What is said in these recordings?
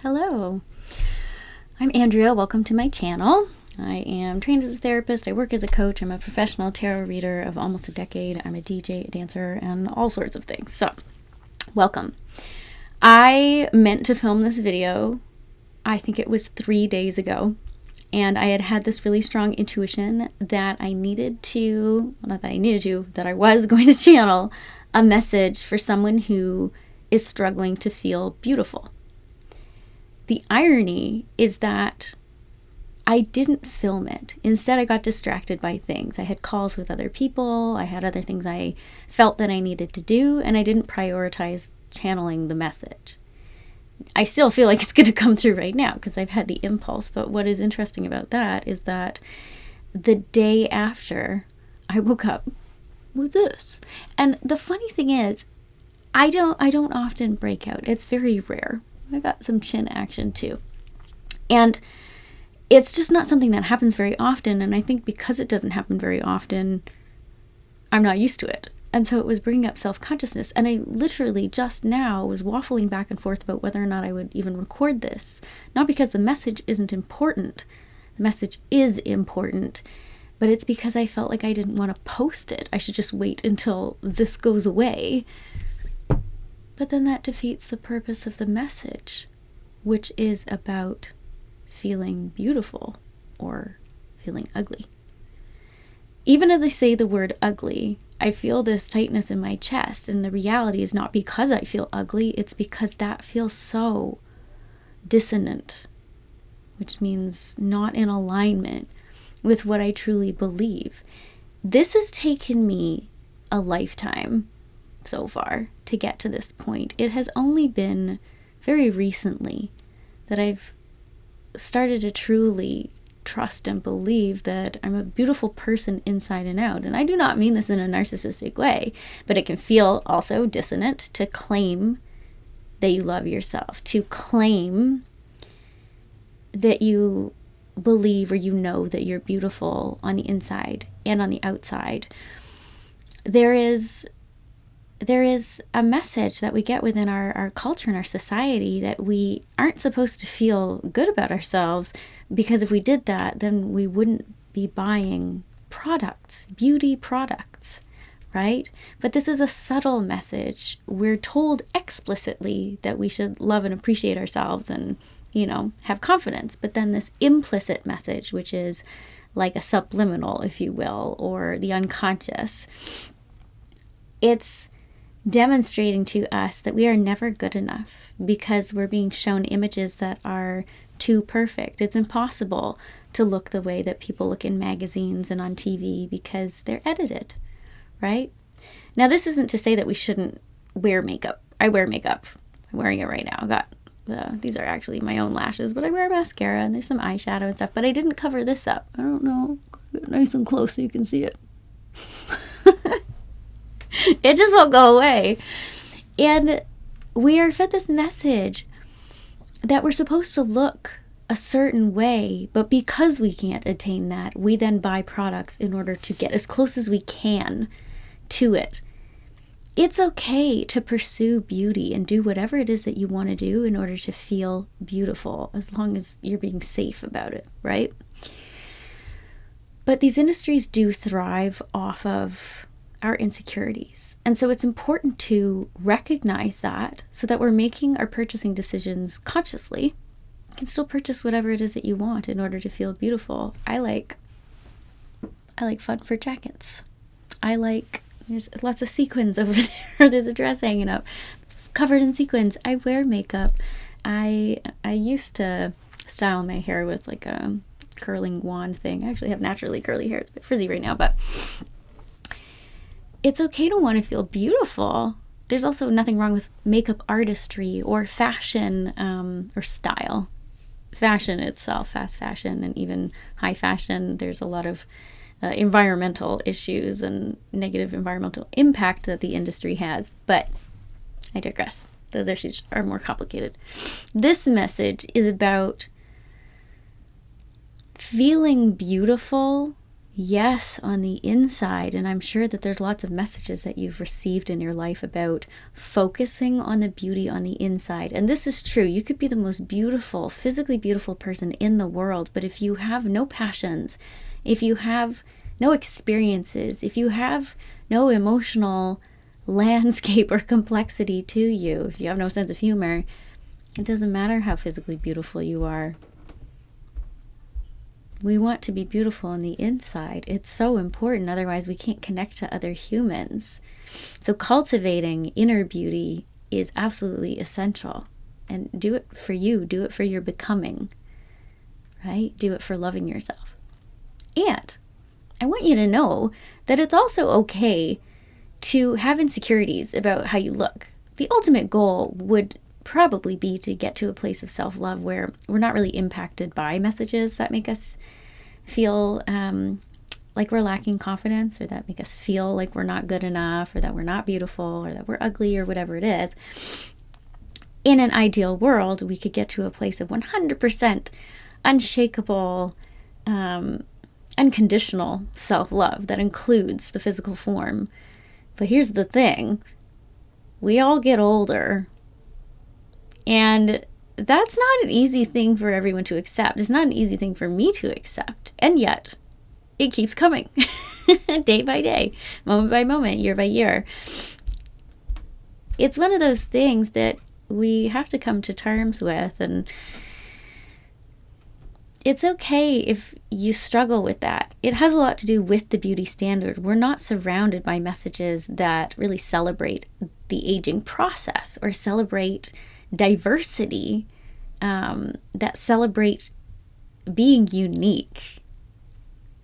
Hello, I'm Andrea. Welcome to my channel. I am trained as a therapist. I work as a coach. I'm a professional tarot reader of almost a decade. I'm a DJ, a dancer, and all sorts of things. So, welcome. I meant to film this video, I think it was 3 days ago, and I had this really strong intuition that I needed to, well, not that I needed to, that I was going to channel a message for someone who is struggling to feel beautiful. The irony is that I didn't film it. Instead, I got distracted by things. I had calls with other people. I had other things I felt that I needed to do, and I didn't prioritize channeling the message. I still feel like it's going to come through right now because I've had the impulse. But what is interesting about that is that the day after, I woke up with this. And the funny thing is, I don't often break out. It's very rare. I got some chin action too. And it's just not something that happens very often. And I think because it doesn't happen very often, I'm not used to it. And so it was bringing up self-consciousness. And I literally just now was waffling back and forth about whether or not I would even record this. Not because the message isn't important. The message is important. But it's because I felt like I didn't want to post it. I should just wait until this goes away. But then that defeats the purpose of the message, which is about feeling beautiful or feeling ugly. Even as I say the word ugly, I feel this tightness in my chest, and the reality is not because I feel ugly, it's because that feels so dissonant, which means not in alignment with what I truly believe. This has taken me a lifetime so far to get to this point. It has only been very recently that I've started to truly trust and believe that I'm a beautiful person inside and out. And I do not mean this in a narcissistic way, but it can feel also dissonant to claim that you love yourself, to claim that you believe or you know that you're beautiful on the inside and on the outside. There is a message that we get within our culture and our society that we aren't supposed to feel good about ourselves, because if we did that, then we wouldn't be buying products, beauty products, right? But this is a subtle message. We're told explicitly that we should love and appreciate ourselves and, have confidence. But then this implicit message, which is like a subliminal, if you will, or the unconscious, it's demonstrating to us that we are never good enough because we're being shown images that are too perfect. It's impossible to look the way that people look in magazines and on TV because they're edited, right? Now, this isn't to say that we shouldn't wear makeup. I wear makeup. I'm wearing it right now. I got these are actually my own lashes, but I wear mascara and there's some eyeshadow and stuff, but I didn't cover this up. I don't know. Get nice and close so you can see it. It just won't go away. And we are fed this message that we're supposed to look a certain way, but because we can't attain that, we then buy products in order to get as close as we can to it. It's okay to pursue beauty and do whatever it is that you want to do in order to feel beautiful, as long as you're being safe about it, right? But these industries do thrive off of our insecurities. And so it's important to recognize that so that we're making our purchasing decisions consciously. You can still purchase whatever it is that you want in order to feel beautiful. I like fun for jackets. There's lots of sequins over there. There's a dress hanging up. It's covered in sequins. I wear makeup. I used to style my hair with like a curling wand thing. I actually have naturally curly hair. It's a bit frizzy right now, but it's okay to want to feel beautiful. There's also nothing wrong with makeup artistry or fashion or style. Fashion itself, fast fashion and even high fashion, there's a lot of environmental issues and negative environmental impact that the industry has. But I digress. Those issues are more complicated. This message is about feeling beautiful yes, on the inside. And I'm sure that there's lots of messages that you've received in your life about focusing on the beauty on the inside. And this is true. You could be the most beautiful, physically beautiful person in the world, but if you have no passions, if you have no experiences, if you have no emotional landscape or complexity to you, if you have no sense of humor, it doesn't matter how physically beautiful you are. We want to be beautiful on the inside. It's so important. Otherwise, we can't connect to other humans. So cultivating inner beauty is absolutely essential. And do it for you. Do it for your becoming. Right? Do it for loving yourself. And I want you to know that it's also okay to have insecurities about how you look. The ultimate goal would probably be to get to a place of self-love where we're not really impacted by messages that make us feel like we're lacking confidence, or that make us feel like we're not good enough, or that we're not beautiful, or that we're ugly, or whatever it is. In an ideal world, we could get to a place of 100% unshakable, unconditional self-love that includes the physical form. But here's the thing. We all get older. And that's not an easy thing for everyone to accept. It's not an easy thing for me to accept. And yet, it keeps coming. Day by day, moment by moment, year by year. It's one of those things that we have to come to terms with. And it's okay if you struggle with that. It has a lot to do with the beauty standard. We're not surrounded by messages that really celebrate the aging process or celebrate diversity, that celebrate being unique,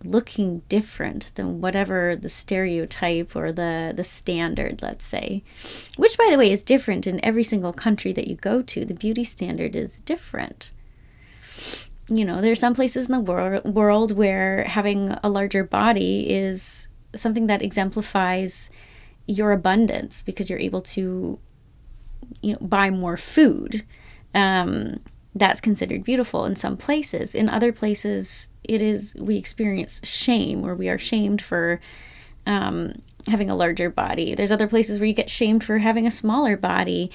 looking different than whatever the stereotype or the standard, let's say, which, by the way, is different in every single country that you go to. The beauty standard is different. You know, there are some places in the world where having a larger body is something that exemplifies your abundance because you're able to, buy more food. That's considered beautiful in some places. In other places, we experience shame, or we are shamed for having a larger body. There's other places where you get shamed for having a smaller body.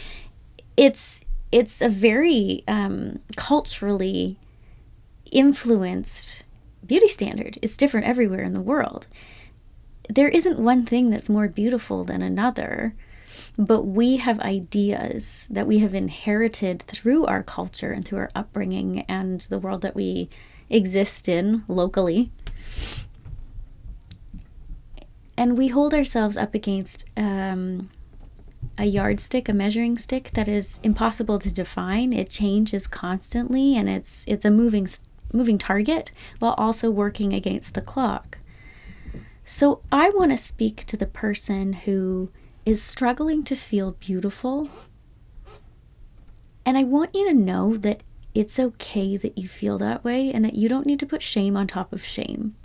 It's a very culturally influenced beauty standard. It's different everywhere in the world. There isn't one thing that's more beautiful than another. But we have ideas that we have inherited through our culture and through our upbringing and the world that we exist in locally. And we hold ourselves up against a yardstick, a measuring stick that is impossible to define. It changes constantly, and it's a moving target while also working against the clock. So I want to speak to the person who is struggling to feel beautiful. And I want you to know that it's okay that you feel that way and that you don't need to put shame on top of shame.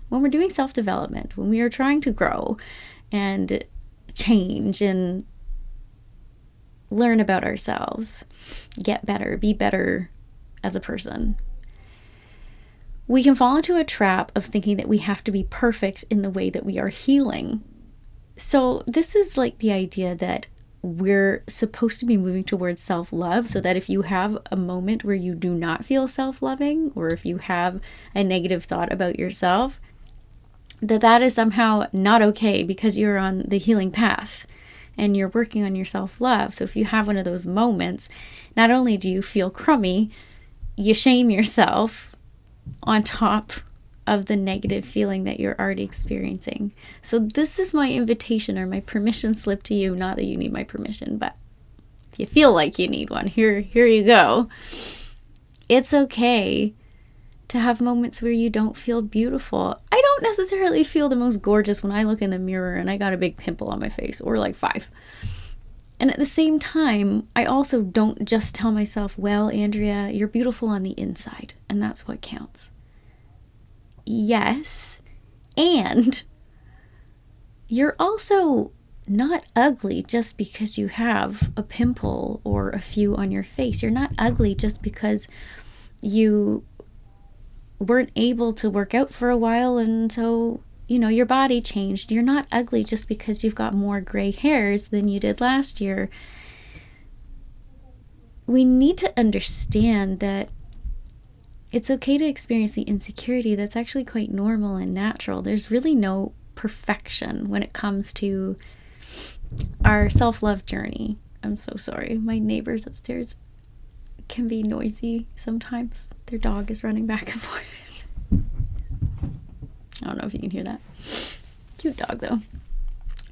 When we're doing self-development, when we are trying to grow and change and learn about ourselves, get better, be better as a person, we can fall into a trap of thinking that we have to be perfect in the way that we are healing. So this is like the idea that we're supposed to be moving towards self-love, so that if you have a moment where you do not feel self-loving, or if you have a negative thought about yourself, that is somehow not okay because you're on the healing path and you're working on your self-love. So if you have one of those moments, not only do you feel crummy, you shame yourself on top of the negative feeling that you're already experiencing. So this is my invitation or my permission slip to you. Not that you need my permission, but if you feel like you need one, here you go. It's okay to have moments where you don't feel beautiful. I don't necessarily feel the most gorgeous when I look in the mirror and I got a big pimple on my face, or like 5. And at the same time, I also don't just tell myself, well, Andrea, you're beautiful on the inside, and that's what counts. Yes, and you're also not ugly just because you have a pimple or a few on your face. You're not ugly just because you weren't able to work out for a while, and so, your body changed. You're not ugly just because you've got more gray hairs than you did last year. We need to understand that it's okay to experience the insecurity. That's actually quite normal and natural. There's really no perfection when it comes to our self-love journey. I'm so sorry. My neighbors upstairs can be noisy sometimes. Their dog is running back and forth. I don't know if you can hear that. Cute dog though,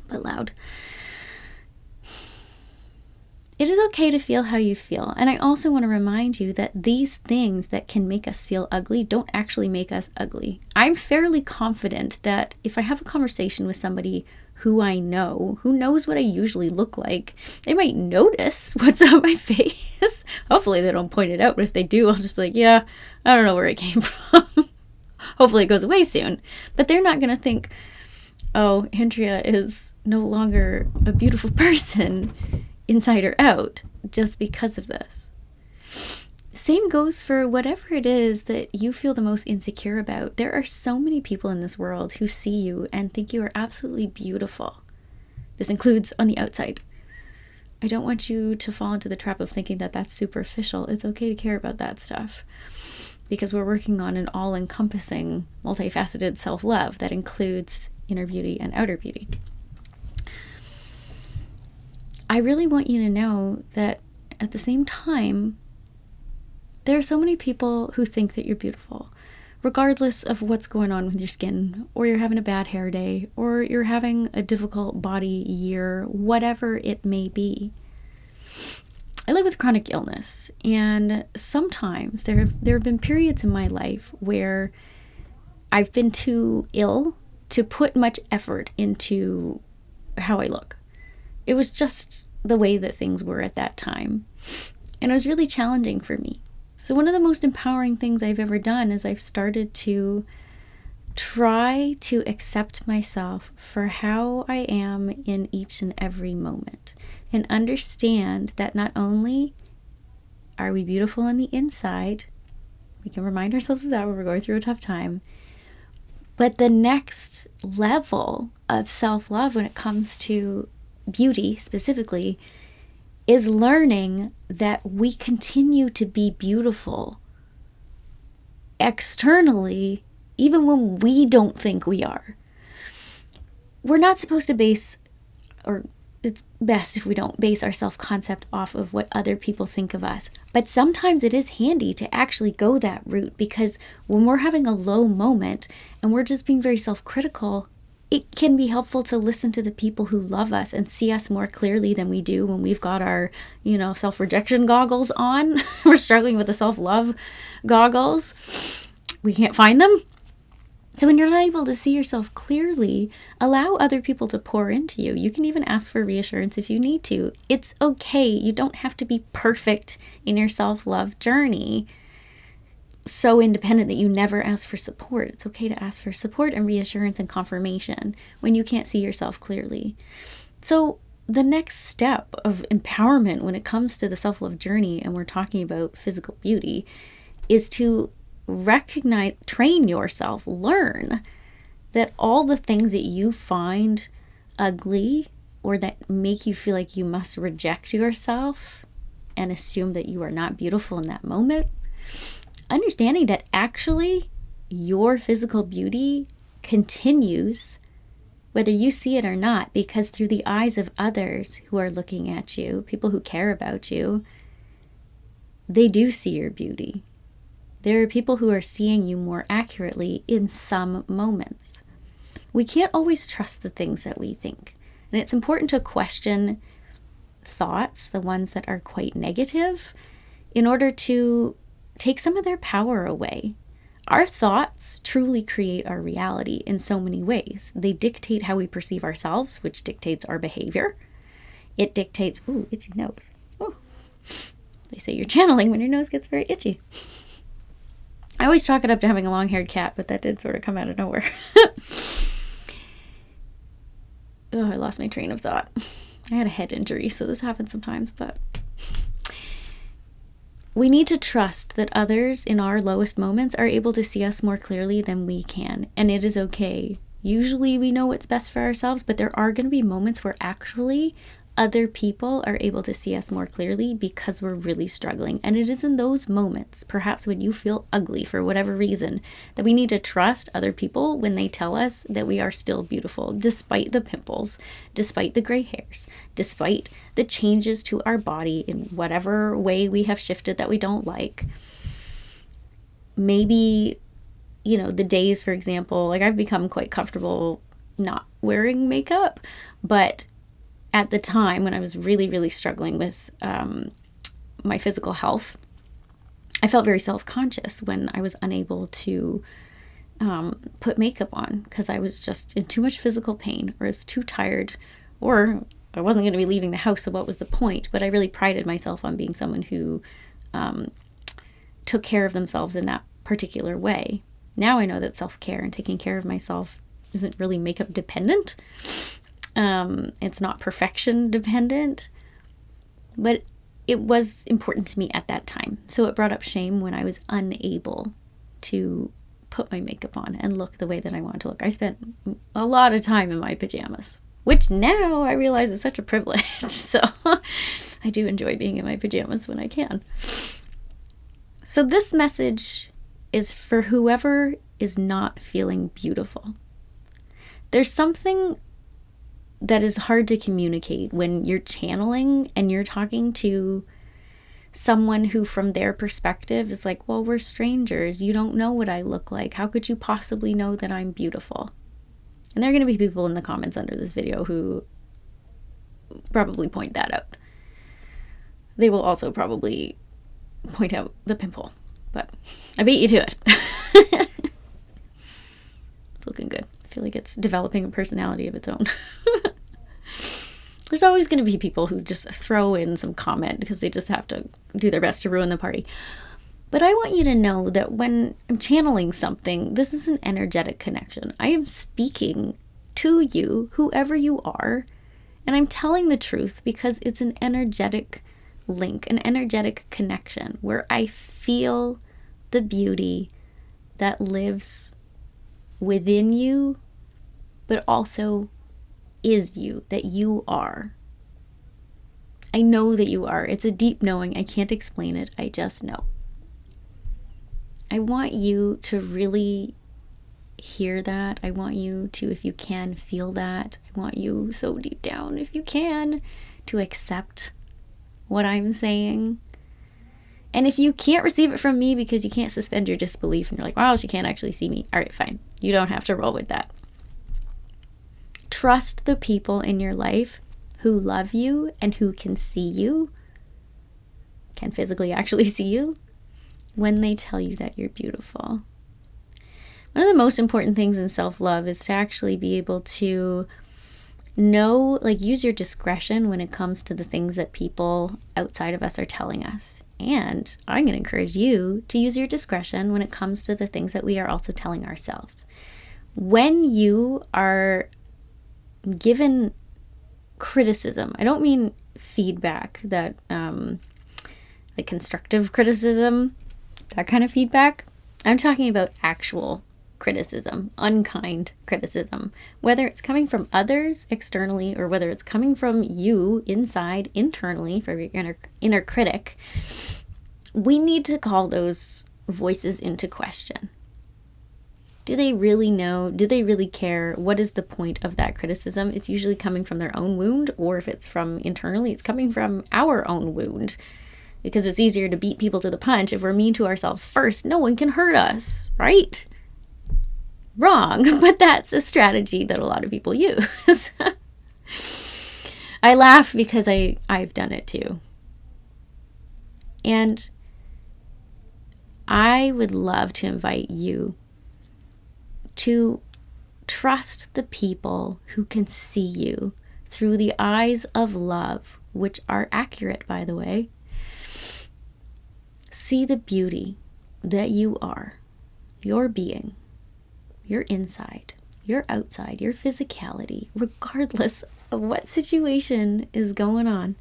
but loud. It is okay to feel how you feel. And I also want to remind you that these things that can make us feel ugly don't actually make us ugly. I'm fairly confident that if I have a conversation with somebody who I know, who knows what I usually look like, they might notice what's on my face. Hopefully they don't point it out, but if they do, I'll just be like, yeah, I don't know where it came from. Hopefully it goes away soon. But they're not going to think, oh, Andrea is no longer a beautiful person inside or out just because of this. Same goes for whatever it is that you feel the most insecure about. There are so many people in this world who see you and think you are absolutely beautiful. This includes on the outside. I don't want you to fall into the trap of thinking that that's superficial. It's okay to care about that stuff because we're working on an all-encompassing, multifaceted self-love that includes inner beauty and outer beauty. I really want you to know that at the same time, there are so many people who think that you're beautiful, regardless of what's going on with your skin, or you're having a bad hair day, or you're having a difficult body year, whatever it may be. I live with chronic illness, and sometimes there have been periods in my life where I've been too ill to put much effort into how I look. It was just the way that things were at that time. And it was really challenging for me. So one of the most empowering things I've ever done is I've started to try to accept myself for how I am in each and every moment. And understand that not only are we beautiful on the inside, we can remind ourselves of that when we're going through a tough time, but the next level of self-love when it comes to beauty specifically is learning that we continue to be beautiful externally even when we don't think we are. We're not supposed to base, or it's best if we don't base our self-concept off of what other people think of us. But sometimes it is handy to actually go that route, because when we're having a low moment and we're just being very self-critical, it can be helpful to listen to the people who love us and see us more clearly than we do when we've got our, self-rejection goggles on. We're struggling with the self-love goggles. We can't find them. So when you're not able to see yourself clearly, allow other people to pour into you. You can even ask for reassurance if you need to. It's okay. You don't have to be perfect in your self-love journey, so independent that you never ask for support. It's okay to ask for support and reassurance and confirmation when you can't see yourself clearly. So the next step of empowerment when it comes to the self-love journey, and we're talking about physical beauty, is to recognize, train yourself, learn that all the things that you find ugly or that make you feel like you must reject yourself and assume that you are not beautiful in that moment, understanding that actually your physical beauty continues whether you see it or not, because through the eyes of others who are looking at you, people who care about you, they do see your beauty. There are people who are seeing you more accurately in some moments. We can't always trust the things that we think. And it's important to question thoughts, the ones that are quite negative, in order to take some of their power away. Our thoughts truly create our reality in so many ways. They dictate how we perceive ourselves, which dictates our behavior. It dictates, ooh, itchy nose. Ooh. They say you're channeling when your nose gets very itchy. I always chalk it up to having a long-haired cat, but that did sort of come out of nowhere. Oh, I lost my train of thought. I had a head injury, so this happens sometimes, but We need to trust that others in our lowest moments are able to see us more clearly than we can, and it is okay. Usually we know what's best for ourselves, but there are going to be moments where actually other people are able to see us more clearly because we're really struggling. And it is in those moments, perhaps when you feel ugly for whatever reason, that we need to trust other people when they tell us that we are still beautiful, despite the pimples, despite the gray hairs, despite the changes to our body in whatever way we have shifted that we don't like. Maybe, the days, for example, like I've become quite comfortable not wearing makeup, but at the time when I was really, really struggling with my physical health, I felt very self-conscious when I was unable to put makeup on because I was just in too much physical pain, or I was too tired, or I wasn't going to be leaving the house, so what was the point? But I really prided myself on being someone who took care of themselves in that particular way. Now I know that self-care and taking care of myself isn't really makeup dependent. It's not perfection dependent, but it was important to me at that time. So it brought up shame when I was unable to put my makeup on and look the way that I wanted to look. I spent a lot of time in my pajamas, which now I realize is such a privilege. So I do enjoy being in my pajamas when I can. So this message is for whoever is not feeling beautiful. There's something that is hard to communicate when you're channeling and you're talking to someone who from their perspective is like, well, we're strangers. You don't know what I look like. How could you possibly know that I'm beautiful? And there are going to be people in the comments under this video who probably point that out. They will also probably point out the pimple, but I beat you to it. It's looking good. I feel like it's developing a personality of its own. There's always going to be people who just throw in some comment because they just have to do their best to ruin the party. But I want you to know that when I'm channeling something, this is an energetic connection. I am speaking to you, whoever you are, and I'm telling the truth because it's an energetic link, an energetic connection where I feel the beauty that lives within you, but also is you, that you are. I know that you are. It's a deep knowing. I can't explain it. I just know. I want you to really hear that. I want you to, if you can, feel that. I want you so deep down, if you can, to accept what I'm saying. And if you can't receive it from me because you can't suspend your disbelief and you're like, wow, she can't actually see me. All right, fine. You don't have to roll with that. Trust the people in your life who love you and who can see you, can physically actually see you, when they tell you that you're beautiful. One of the most important things in self-love is to actually be able to know, like, use your discretion when it comes to the things that people outside of us are telling us. And I'm going to encourage you to use your discretion when it comes to the things that we are also telling ourselves. When you are given criticism, I don't mean feedback that like constructive criticism, that kind of feedback. I'm talking about actual criticism, unkind criticism, whether it's coming from others externally or whether it's coming from you inside internally for your inner critic. We need to call those voices into question. Do they really know? Do they really care? What is the point of that criticism? It's usually coming from their own wound, or if it's from internally, it's coming from our own wound. Because it's easier to beat people to the punch if we're mean to ourselves first. No one can hurt us, right? Wrong, but that's a strategy that a lot of people use. I laugh because I've done it too. And I would love to invite you to trust the people who can see you through the eyes of love, which are accurate, by the way. See the beauty that you are, your being, your inside, your outside, your physicality, regardless of what situation is going on.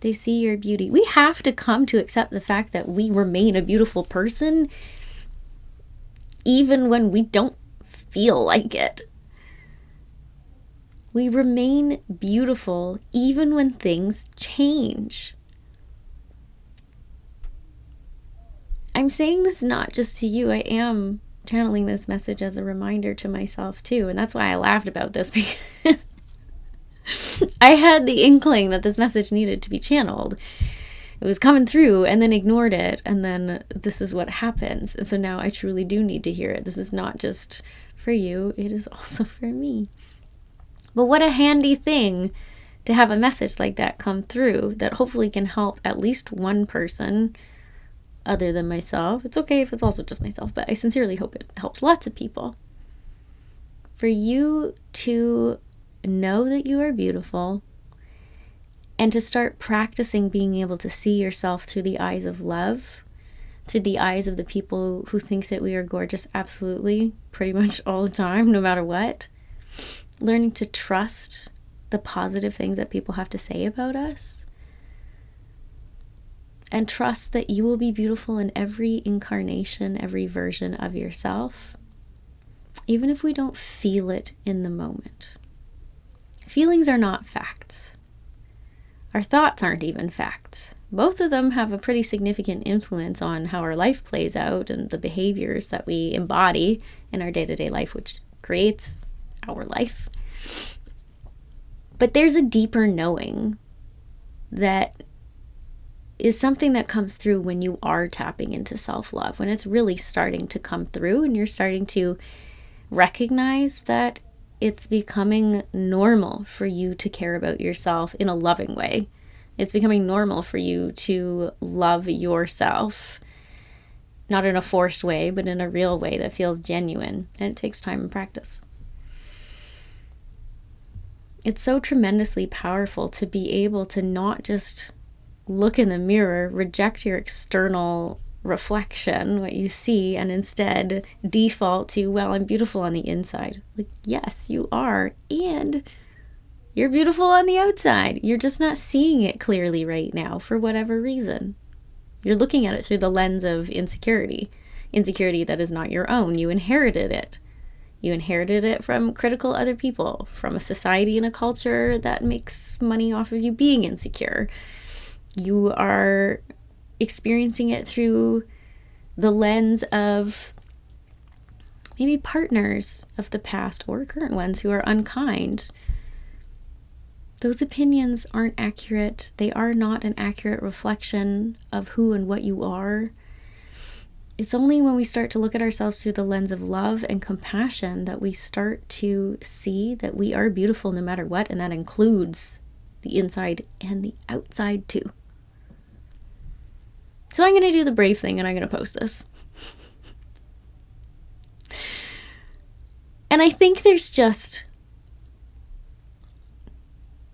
They see your beauty. We have to come to accept the fact that we remain a beautiful person even when we don't feel like it. We remain beautiful even when things change. I'm saying this not just to you. I am channeling this message as a reminder to myself too. And that's why I laughed about this, because I had the inkling that this message needed to be channeled. It was coming through and then ignored it. And then this is what happens. And so now I truly do need to hear it. This is not just for you. It is also for me. But what a handy thing to have a message like that come through that hopefully can help at least one person other than myself. It's okay if it's also just myself, but I sincerely hope it helps lots of people. For you to know that you are beautiful and to start practicing being able to see yourself through the eyes of love, through the eyes of the people who think that we are gorgeous absolutely, pretty much all the time, no matter what. Learning to trust the positive things that people have to say about us. And trust that you will be beautiful in every incarnation, every version of yourself, even if we don't feel it in the moment. Feelings are not facts. Our thoughts aren't even facts. Both of them have a pretty significant influence on how our life plays out and the behaviors that we embody in our day-to-day life, which creates our life. But there's a deeper knowing that is something that comes through when you are tapping into self-love, when it's really starting to come through and you're starting to recognize that it's becoming normal for you to care about yourself in a loving way. It's becoming normal for you to love yourself, not in a forced way, but in a real way that feels genuine. And it takes time and practice. It's so tremendously powerful to be able to not just look in the mirror, reject your external reflection, what you see, and instead default to, well, I'm beautiful on the inside. Like, yes, you are. And you're beautiful on the outside. You're just not seeing it clearly right now for whatever reason. You're looking at it through the lens of insecurity. Insecurity that is not your own. You inherited it. You inherited it from critical other people, from a society and a culture that makes money off of you being insecure. You are experiencing it through the lens of maybe partners of the past or current ones who are unkind. Those opinions aren't accurate. They are not an accurate reflection of who and what you are. It's only when we start to look at ourselves through the lens of love and compassion that we start to see that we are beautiful no matter what, and that includes the inside and the outside too. So I'm going to do the brave thing and I'm going to post this. And I think there's just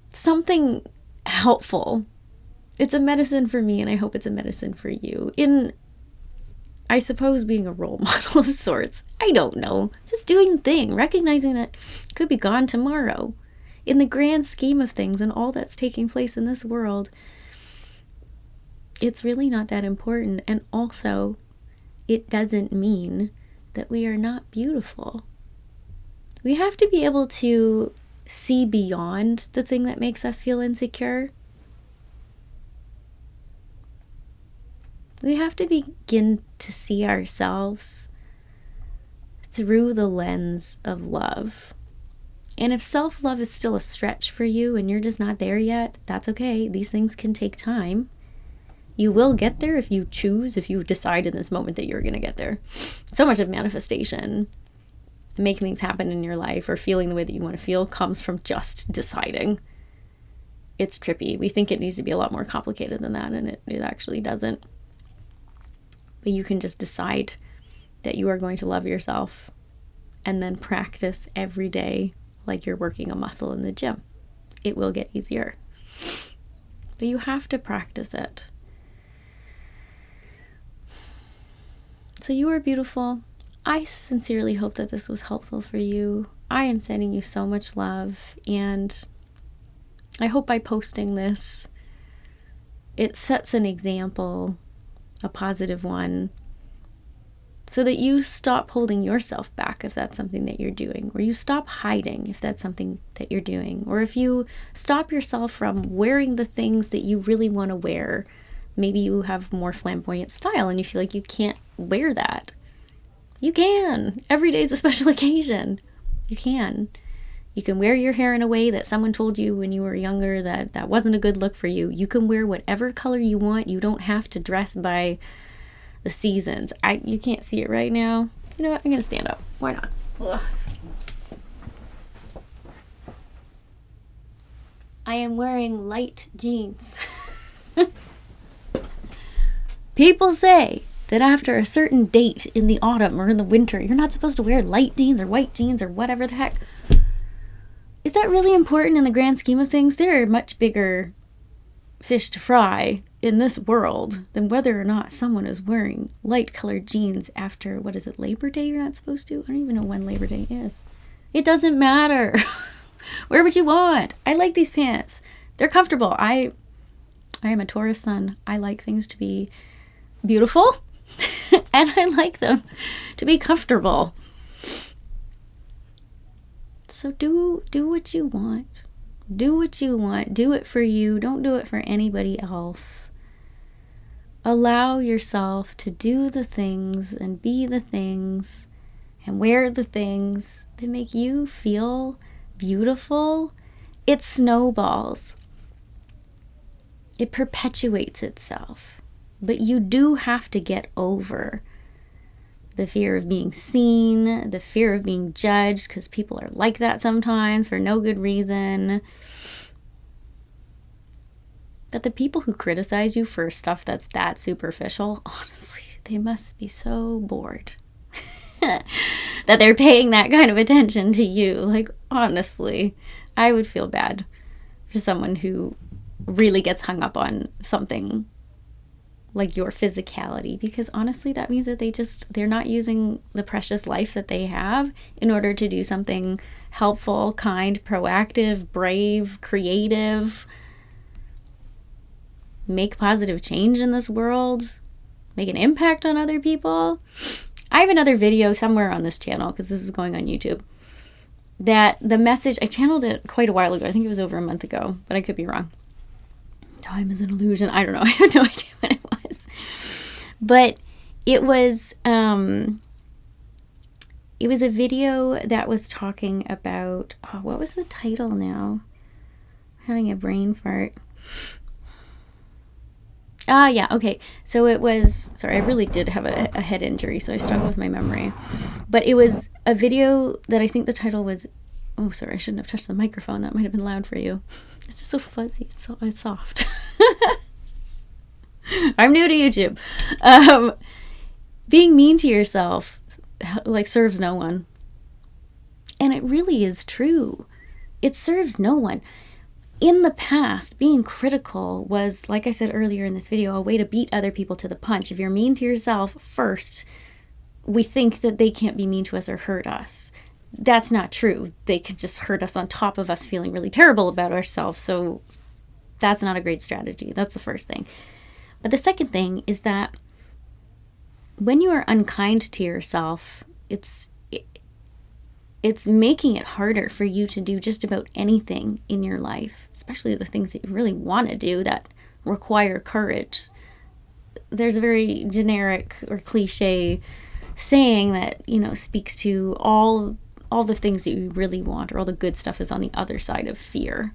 something helpful. It's a medicine for me, and I hope it's a medicine for you. In, I suppose, being a role model of sorts. I don't know. Just doing the thing, recognizing that it could be gone tomorrow. In the grand scheme of things and all that's taking place in this world, it's really not that important. And also, it doesn't mean that we are not beautiful. We have to be able to see beyond the thing that makes us feel insecure. We have to begin to see ourselves through the lens of love. And if self-love is still a stretch for you and you're just not there yet, that's okay. These things can take time. You will get there if you choose, if you decide in this moment that you're going to get there. So much of manifestation, making things happen in your life or feeling the way that you want to feel, comes from just deciding. It's trippy. We think it needs to be a lot more complicated than that, and it actually doesn't. But you can just decide that you are going to love yourself and then practice every day like you're working a muscle in the gym. It will get easier. But you have to practice it. So you are beautiful. I sincerely hope that this was helpful for you. I am sending you so much love, and I hope by posting this it sets an example, a positive one, so that you stop holding yourself back if that's something that you're doing, or you stop hiding if that's something that you're doing, or if you stop yourself from wearing the things that you really want to wear. Maybe you have more flamboyant style and you feel like you can't wear that. You can. Every day is a special occasion. You can. You can wear your hair in a way that someone told you when you were younger that wasn't a good look for you. You can wear whatever color you want. You don't have to dress by the seasons. You can't see it right now. You know what? I'm going to stand up. Why not? Ugh. I am wearing light jeans. People say that after a certain date in the autumn or in the winter, you're not supposed to wear light jeans or white jeans or whatever the heck. Is that really important in the grand scheme of things? There are much bigger fish to fry in this world than whether or not someone is wearing light colored jeans after, what is it, Labor Day you're not supposed to? I don't even know when Labor Day is. It doesn't matter. Wear what you want. I like these pants. They're comfortable. I am a Taurus sun. I like things to be beautiful and I like them to be comfortable. So do what you want. Do what you want. Do it for you. Don't do it for anybody else. Allow yourself to do the things and be the things and wear the things that make you feel beautiful. It snowballs. It perpetuates itself. But you do have to get over the fear of being seen, the fear of being judged, because people are like that sometimes for no good reason. But the people who criticize you for stuff that's that superficial, honestly, they must be so bored that they're paying that kind of attention to you. Like, honestly, I would feel bad for someone who really gets hung up on something like your physicality, because honestly that means that they're not using the precious life that they have in order to do something helpful, kind, proactive, brave, creative, make positive change in this world, make an impact on other people. I have another video somewhere on this channel, because this is going on YouTube, that the message, I channeled it quite a while ago. I think it was over a month ago, but I could be wrong. Time is an illusion. I don't know. I have no idea what it was. But it was a video that was talking about, what was the title now? I'm having a brain fart. Yeah, okay. So it was, sorry, I really did have a head injury, so I struggle with my memory. But it was a video that I think the title was, oh, sorry, I shouldn't have touched the microphone. That might have been loud for you. It's just so fuzzy. It's soft. I'm new to YouTube. Being mean to yourself, like, serves no one. And it really is true. It serves no one. In the past, being critical was, like I said earlier in this video, a way to beat other people to the punch. If you're mean to yourself first, we think that they can't be mean to us or hurt us. That's not true. They could just hurt us on top of us feeling really terrible about ourselves. So that's not a great strategy. That's the first thing. But the second thing is that when you are unkind to yourself, it's making it harder for you to do just about anything in your life, especially the things that you really want to do that require courage. There's a very generic or cliche saying that, speaks to all the things that you really want, or all the good stuff is on the other side of fear.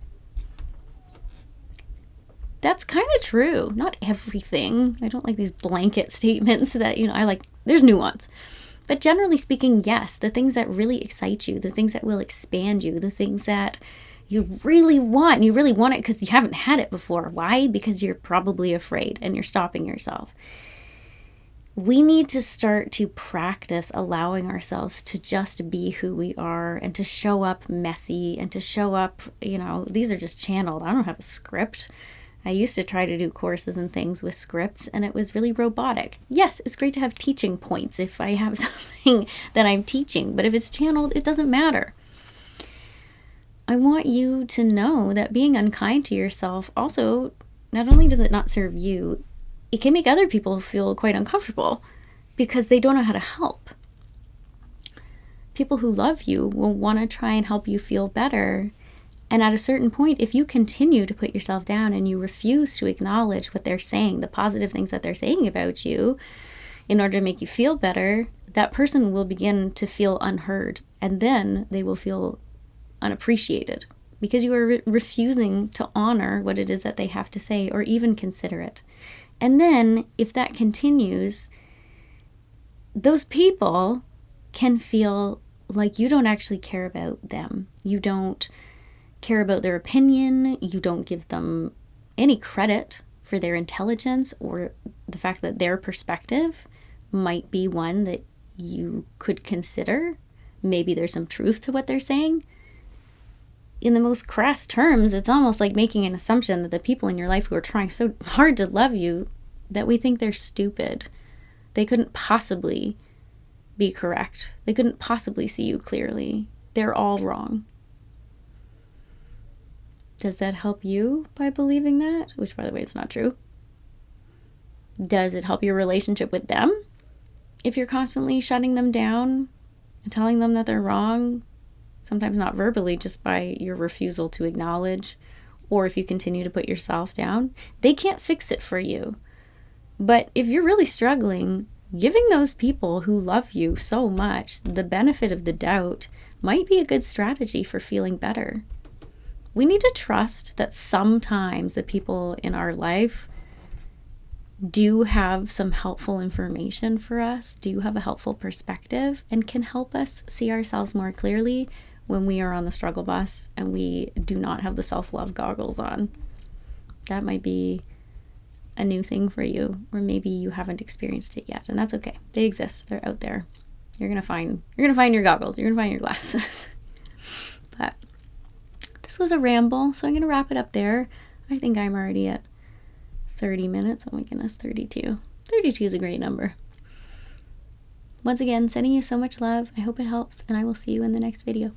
That's kind of true. Not everything. I don't like these blanket statements that, I like, there's nuance. But generally speaking, yes, the things that really excite you, the things that will expand you, the things that you really want, and you really want it because you haven't had it before. Why? Because you're probably afraid and you're stopping yourself. We need to start to practice allowing ourselves to just be who we are and to show up messy and to show up, these are just channeled. I don't have a script. I used to try to do courses and things with scripts, and it was really robotic. Yes, it's great to have teaching points if I have something that I'm teaching, but if it's channeled, it doesn't matter. I want you to know that being unkind to yourself also not only does it not serve you, it can make other people feel quite uncomfortable because they don't know how to help. People who love you will want to try and help you feel better. And at a certain point, if you continue to put yourself down and you refuse to acknowledge what they're saying, the positive things that they're saying about you, in order to make you feel better, that person will begin to feel unheard. And then they will feel unappreciated because you are refusing to honor what it is that they have to say or even consider it. And then if that continues, those people can feel like you don't actually care about them. You don't care about their opinion. You don't give them any credit for their intelligence or the fact that their perspective might be one that you could consider. Maybe there's some truth to what they're saying. In the most crass terms, it's almost like making an assumption that the people in your life who are trying so hard to love you, that we think they're stupid. They couldn't possibly be correct. They couldn't possibly see you clearly. They're all wrong. Does that help you by believing that? Which, by the way, it's not true. Does it help your relationship with them? If you're constantly shutting them down and telling them that they're wrong, sometimes not verbally, just by your refusal to acknowledge, or if you continue to put yourself down, they can't fix it for you. But if you're really struggling, giving those people who love you so much the benefit of the doubt might be a good strategy for feeling better. We need to trust that sometimes the people in our life do have some helpful information for us, do have a helpful perspective, and can help us see ourselves more clearly when we are on the struggle bus and we do not have the self-love goggles on. That might be a new thing for you, or maybe you haven't experienced it yet, and that's okay. They exist. They're out there. You're gonna find your goggles. You're gonna find your glasses. But this was a ramble, so I'm gonna wrap it up there. I think I'm already at 30 minutes. Oh my goodness, 32. 32 is a great number. Once again, sending you so much love. I hope it helps, and I will see you in the next video.